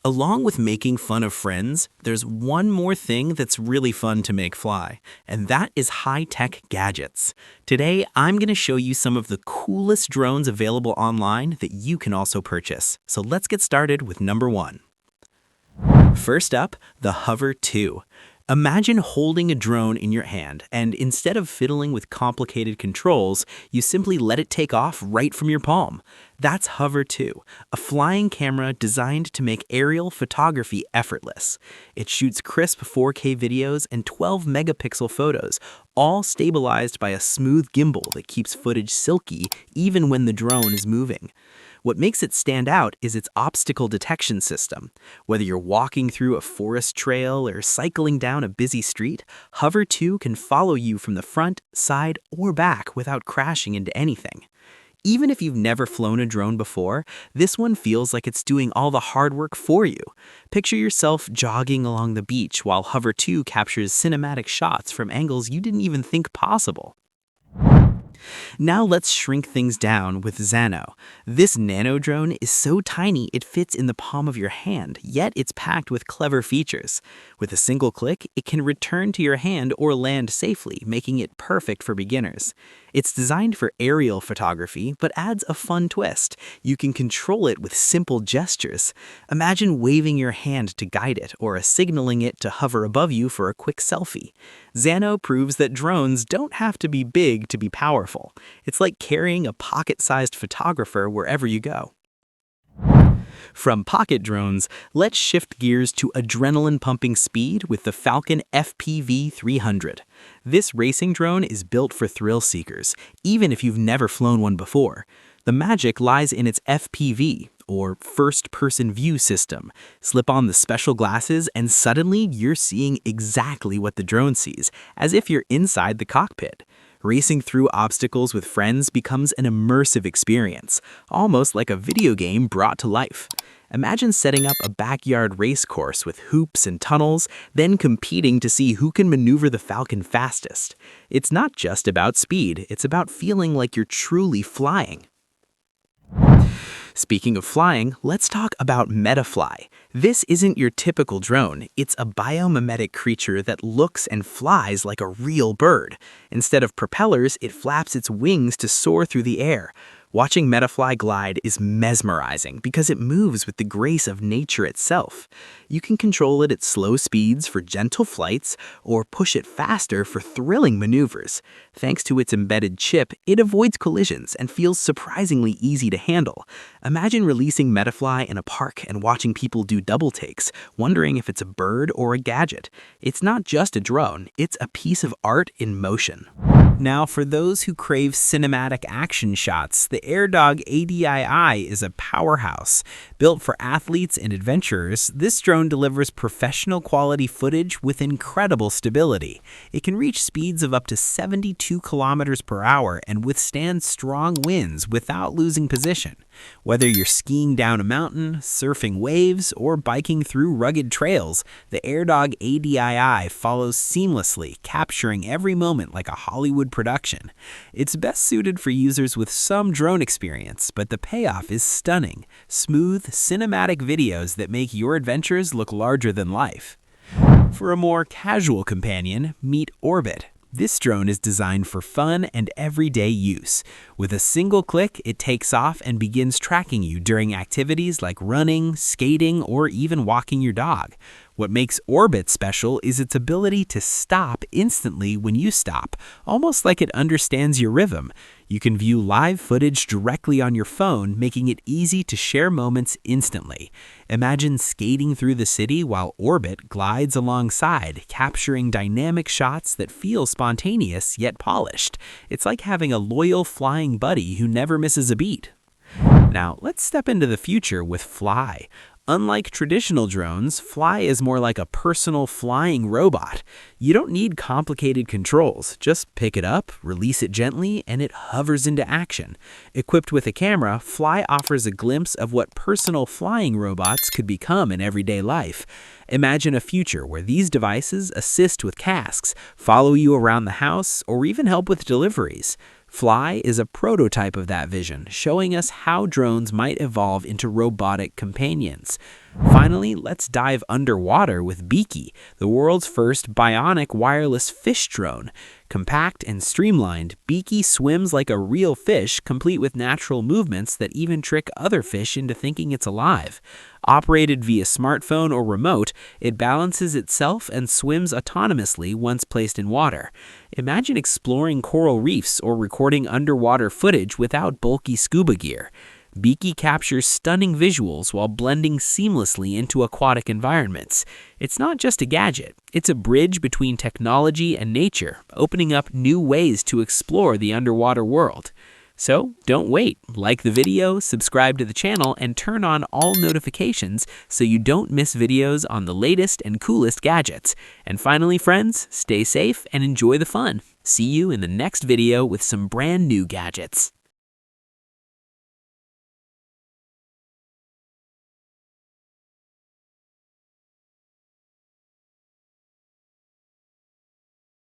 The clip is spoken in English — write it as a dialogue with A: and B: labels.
A: Along with making fun of friends, there's one more thing that's really fun to make fly, and that is high-tech gadgets. Today, I'm going to show you some of the coolest drones available online that you can also purchase. So let's get started with number 1. First up, the Hover 2. Imagine holding a drone in your hand, and instead of fiddling with complicated controls, you simply let it take off right from your palm. That's Hover 2, a flying camera designed to make aerial photography effortless. It shoots crisp 4K videos and 12-megapixel photos, all stabilized by a smooth gimbal that keeps footage silky even when the drone is moving. What makes it stand out is its obstacle detection system. Whether you're walking through a forest trail or cycling down a busy street, Hover 2 can follow you from the front, side, or back without crashing into anything. Even if you've never flown a drone before, this one feels like it's doing all the hard work for you. Picture yourself jogging along the beach while Hover 2 captures cinematic shots from angles you didn't even think possible. Now let's shrink things down with ZANO. This nano drone is so tiny it fits in the palm of your hand, yet it's packed with clever features. With a single click, it can return to your hand or land safely, making it perfect for beginners. It's designed for aerial photography, but adds a fun twist. You can control it with simple gestures. Imagine waving your hand to guide it or signaling it to hover above you for a quick selfie. ZANO proves that drones don't have to be big to be powerful. It's like carrying a pocket-sized photographer wherever you go. From pocket drones, let's shift gears to adrenaline-pumping speed with the Falcon FPV300. This racing drone is built for thrill seekers, even if you've never flown one before. The magic lies in its FPV, or first-person view system. Slip on the special glasses and suddenly you're seeing exactly what the drone sees, as if you're inside the cockpit. Racing through obstacles with friends becomes an immersive experience, almost like a video game brought to life. Imagine setting up a backyard race course with hoops and tunnels, then competing to see who can maneuver the Falcon fastest. It's not just about speed, it's about feeling like you're truly flying. Speaking of flying, let's talk about MetaFly. This isn't your typical drone. It's a biomimetic creature that looks and flies like a real bird. Instead of propellers, it flaps its wings to soar through the air. Watching MetaFly glide is mesmerizing because it moves with the grace of nature itself. You can control it at slow speeds for gentle flights or push it faster for thrilling maneuvers. Thanks to its embedded chip, it avoids collisions and feels surprisingly easy to handle. Imagine releasing MetaFly in a park and watching people do double takes, wondering if it's a bird or a gadget. It's not just a drone, it's a piece of art in motion. Now, for those who crave cinematic action shots, the Airdog ADII is a powerhouse. Built for athletes and adventurers, this drone delivers professional quality footage with incredible stability. It can reach speeds of up to 72 kilometers per hour and withstand strong winds without losing position. Whether you're skiing down a mountain, surfing waves, or biking through rugged trails, the Airdog ADII follows seamlessly, capturing every moment like a Hollywood production. It's best suited for users with some drone experience, but the payoff is stunning. Smooth, cinematic videos that make your adventures look larger than life. For a more casual companion, meet Orbit. This drone is designed for fun and everyday use. With a single click, it takes off and begins tracking you during activities like running, skating, or even walking your dog. What makes Orbit special is its ability to stop instantly when you stop, almost like it understands your rhythm. You can view live footage directly on your phone, making it easy to share moments instantly. Imagine skating through the city while Orbit glides alongside, capturing dynamic shots that feel spontaneous yet polished. It's like having a loyal flying buddy who never misses a beat. Now, let's step into the future with Fleye. Unlike traditional drones, Fleye is more like a personal flying robot. You don't need complicated controls. Just pick it up, release it gently, and it hovers into action. Equipped with a camera, Fleye offers a glimpse of what personal flying robots could become in everyday life. Imagine a future where these devices assist with tasks, follow you around the house, or even help with deliveries. Fleye is a prototype of that vision, showing us how drones might evolve into robotic companions. Finally, let's dive underwater with BIKI, the world's first bionic wireless fish drone. Compact and streamlined, BIKI swims like a real fish, complete with natural movements that even trick other fish into thinking it's alive. Operated via smartphone or remote, it balances itself and swims autonomously once placed in water. Imagine exploring coral reefs or recording underwater footage without bulky scuba gear. BIKI captures stunning visuals while blending seamlessly into aquatic environments. It's not just a gadget, it's a bridge between technology and nature, opening up new ways to explore the underwater world. So don't wait, like the video, subscribe to the channel, and turn on all notifications so you don't miss videos on the latest and coolest gadgets. And finally, friends, stay safe and enjoy the fun. See you in the next video with some brand new gadgets.